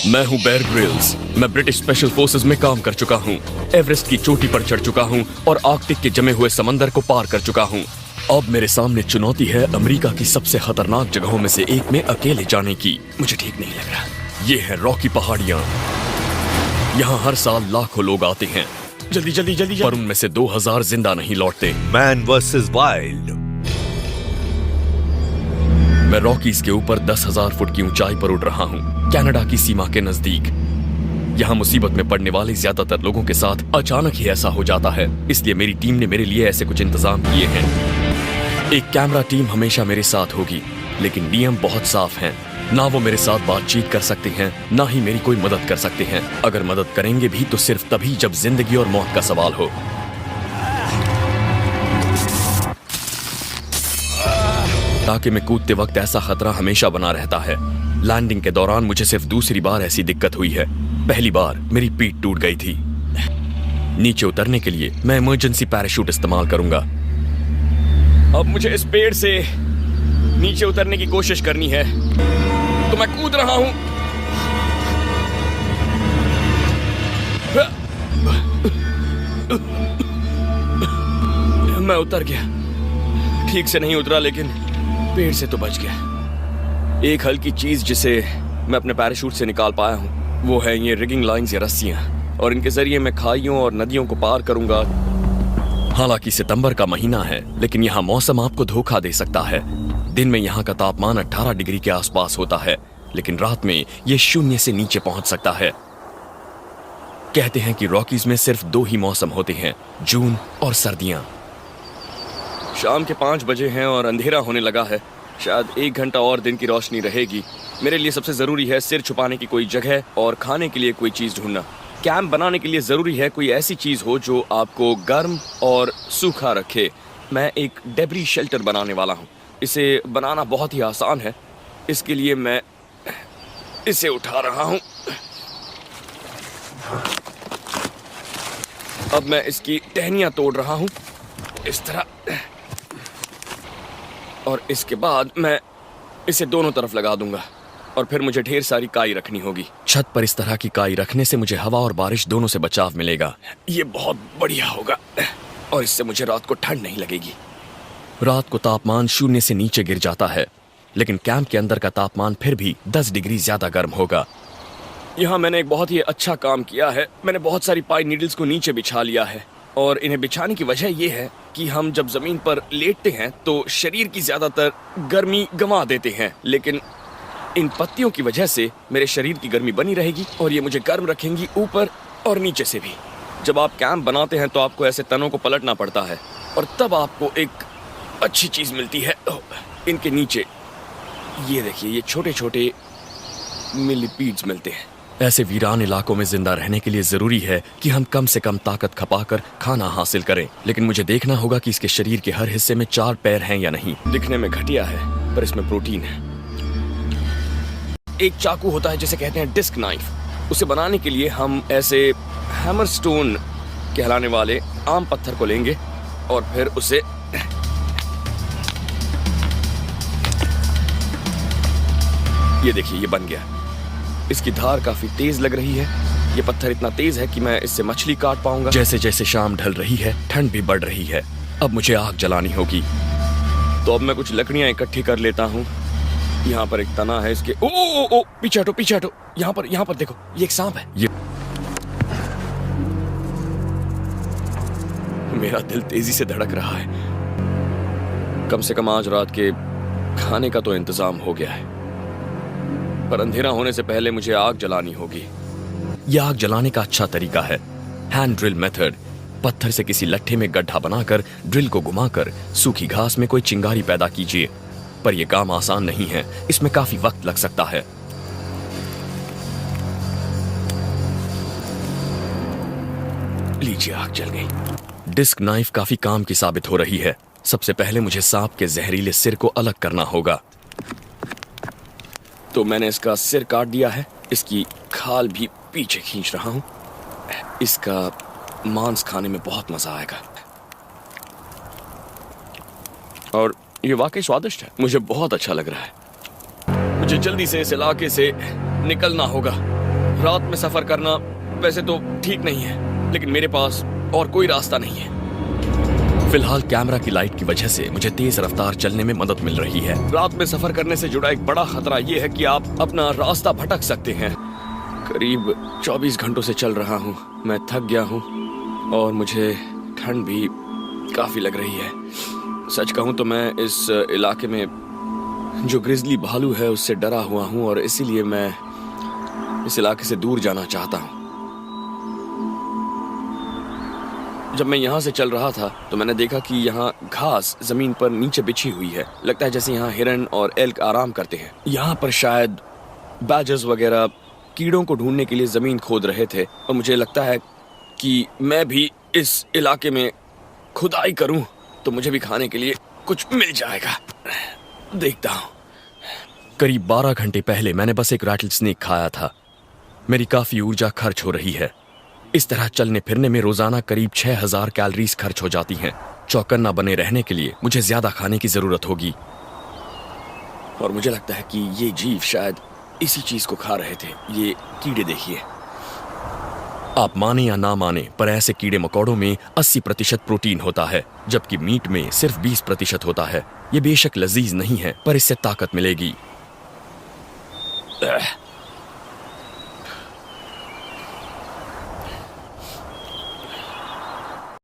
मैं हूँ Bear Grylls. मैं ब्रिटिश स्पेशल फोर्सेस में काम कर चुका हूँ, एवरेस्ट की चोटी पर चढ़ चुका हूँ और आर्कटिक के जमे हुए समंदर को पार कर चुका हूँ। अब मेरे सामने चुनौती है अमेरिका की सबसे खतरनाक जगहों में से एक में अकेले जाने की। मुझे ठीक नहीं लग रहा। ये है रॉकी पहाड़ियाँ। यहाँ हर साल लाखों लोग आते हैं, जल्दी जल्दी जल्दी, पर उनमें से 2000 जिंदा नहीं लौटते। Man versus wild. मैं रॉकीज के ऊपर 10,000 फुट की ऊंचाई पर उड़ रहा हूँ, कनाडा की सीमा के नजदीक। यहाँ मुसीबत में पड़ने वाले ज्यादातर लोगों के साथ अचानक ही ऐसा हो जाता है, इसलिए मेरी टीम ने मेरे लिए ऐसे कुछ इंतजाम किए हैं। एक कैमरा टीम हमेशा मेरे साथ होगी, लेकिन नियम बहुत साफ हैं। ना वो मेरे साथ बातचीत कर सकते हैं, ना ही मेरी कोई मदद कर सकते हैं। अगर मदद करेंगे भी तो सिर्फ तभी जब जिंदगी और मौत का सवाल हो। ताकि मैं कूदते वक्त ऐसा खतरा हमेशा बना रहता है। लैंडिंग के दौरान मुझे सिर्फ दूसरी बार ऐसी दिक्कत हुई है। पहली बार मेरी पीठ टूट गई थी। नीचे उतरने के लिए मैं इमरजेंसी पैराशूट इस्तेमाल करूंगा। अब मुझे इस पेड़ से नीचे उतरने की कोशिश करनी है, तो मैं कूद रहा हूं। मैं उतर गया। ठीक से नहीं उतरा, लेकिन पेड़ से तो बच गया। एक हल्की चीज जिसे मैं अपने पैराशूट से निकाल पाया हूं, वो है ये रिगिंग लाइंस या रस्सियां, और इनके जरिए मैं खाइयों और नदियों को पार करूंगा। हालांकि सितंबर का महीना है, लेकिन यहाँ मौसम आपको धोखा दे सकता है। दिन में यहाँ का तापमान 18 डिग्री के आसपास होता है, लेकिन रात में ये 0 से नीचे पहुंच सकता है। कहते हैं कि रॉकीज में सिर्फ 2 ही मौसम होते हैं, जून और सर्दियां। शाम के 5 बजे हैं और अंधेरा होने लगा है। शायद 1 घंटा और दिन की रोशनी रहेगी। मेरे लिए सबसे जरूरी है सिर छुपाने की कोई जगह और खाने के लिए कोई चीज ढूंढना। कैंप बनाने के लिए जरूरी है कोई ऐसी चीज हो जो आपको गर्म और सूखा रखे। मैं एक डेब्री शेल्टर बनाने वाला हूँ। इसे बनाना बहुत ही आसान है। इसके लिए मैं इसे उठा रहा हूँ। अब मैं इसकी टहनियां तोड़ रहा हूँ इस तरह, और इसके बाद मैं इसे दोनों तरफ लगा दूंगा, और फिर मुझे ढेर सारी काई रखनी होगी। छत पर इस तरह की काई रखने से मुझे हवा और बारिश दोनों से बचाव मिलेगा। ये बहुत बढ़िया होगा, और इससे मुझे रात को ठंड नहीं लगेगी। रात को तापमान 0 से नीचे गिर जाता है, लेकिन कैंप के अंदर का तापमान फिर भी 10 डिग्री ज्यादा गर्म होगा। यहाँ मैंने एक बहुत ही अच्छा काम किया है। मैंने बहुत सारी पाइन नीडल्स को नीचे बिछा लिया है, और इन्हें बिछाने की वजह यह है कि हम जब जमीन पर लेटते हैं तो शरीर की ज्यादातर गर्मी गंवा देते हैं, लेकिन इन पत्तियों की वजह से मेरे शरीर की गर्मी बनी रहेगी और ये मुझे गर्म रखेंगी ऊपर और नीचे से भी। जब आप कैंप बनाते हैं तो आपको ऐसे तनों को पलटना पड़ता है, और तब आपको एक अच्छी चीज मिलती है। इनके नीचे ये देखिए, ये छोटे छोटे मिलीपीड्स मिलते हैं। ऐसे वीरान इलाकों में जिंदा रहने के लिए जरूरी है कि हम कम से कम ताकत खपाकर खाना हासिल करें, लेकिन मुझे देखना होगा कि इसके शरीर के हर हिस्से में 4 पैर हैं या नहीं। दिखने में घटिया है, पर इसमें प्रोटीन है। एक चाकू होता है जिसे कहते हैं डिस्क नाइफ। उसे बनाने के लिए हम ऐसे हैमर स्टोन कहलाने वाले आम पत्थर को लेंगे और फिर उसे ये देखिए, ये बन गया। इसकी धार काफी तेज लग रही है। ये पत्थर इतना तेज है कि मैं इससे मछली काट पाऊंगा। जैसे जैसे शाम ढल रही है, ठंड भी बढ़ रही है। अब मुझे आग जलानी होगी, तो अब मैं कुछ लकड़ियां इकट्ठी कर लेता हूँ। यहाँ पर एक तना है इसके। ओ ओ ओ, पीछे हटो पीछे हटो। यहाँ पर देखो, ये एक सांप है। ये मेरा दिल तेजी से धड़क रहा है। कम से कम आज रात के खाने का तो इंतजाम हो गया है, पर अंधेरा होने से पहले मुझे आग जलानी होगी। यह आग जलाने का अच्छा तरीका है हैंड ड्रिल मेथड। पत्थर से किसी लट्ठे में गड्ढा बनाकर ड्रिल को घुमाकर सूखी घास में कोई चिंगारी पैदा कीजिए। पर यह काम आसान नहीं है, इसमें काफी वक्त लग सकता है। लीजिए, आग जल गई। डिस्क नाइफ काफी काम की साबित हो रही है। सबसे पहले मुझे सांप के जहरीले सिर को अलग करना होगा। तो मैंने इसका सिर काट दिया है। इसकी खाल भी पीछे खींच रहा हूं। इसका मांस खाने में बहुत मजा आएगा, और ये वाकई स्वादिष्ट है। मुझे बहुत अच्छा लग रहा है। मुझे जल्दी से इस इलाके से निकलना होगा। रात में सफर करना वैसे तो ठीक नहीं है, लेकिन मेरे पास और कोई रास्ता नहीं है। फिलहाल कैमरा की लाइट की वजह से मुझे तेज रफ्तार चलने में मदद मिल रही है। रात में सफर करने से जुड़ा एक बड़ा खतरा ये है कि आप अपना रास्ता भटक सकते हैं। करीब 24 घंटों से चल रहा हूँ, मैं थक गया हूँ और मुझे ठंड भी काफी लग रही है। सच कहूँ तो मैं इस इलाके में जो ग्रिजली भालू है उससे डरा हुआ हूँ और इसीलिए मैं इस इलाके से दूर जाना चाहता हूँ। जब मैं यहाँ से चल रहा था तो मैंने देखा कि यहाँ घास जमीन पर नीचे बिछी हुई है। लगता है जैसे यहाँ हिरन और एल्क आराम करते हैं। यहाँ पर शायद बैजर्स वगैरह कीड़ों को ढूंढने के लिए जमीन खोद रहे थे और मुझे लगता है कि मैं भी इस इलाके में खुदाई करूं तो मुझे भी खाने के लिए कुछ मिल जाएगा। देखता हूं। करीब 12 घंटे पहले मैंने बस एक रैटल स्नेक खाया था। मेरी काफी ऊर्जा खर्च हो रही है। इस तरह चलने फिरने में रोजाना करीब 6000 कैलोरीज खर्च हो जाती हैं। चौकन्ना बने रहने के लिए मुझे ज्यादा खाने की जरूरत होगी और मुझे लगता है कि ये जीव शायद इसी चीज को खा रहे थे। ये कीड़े देखिए। आप माने या ना माने पर ऐसे कीड़े मकोड़ों में 80% प्रोटीन होता है, जबकि मीट में सिर्फ 20% होता है। ये बेशक लजीज नहीं है पर इससे ताकत मिलेगी।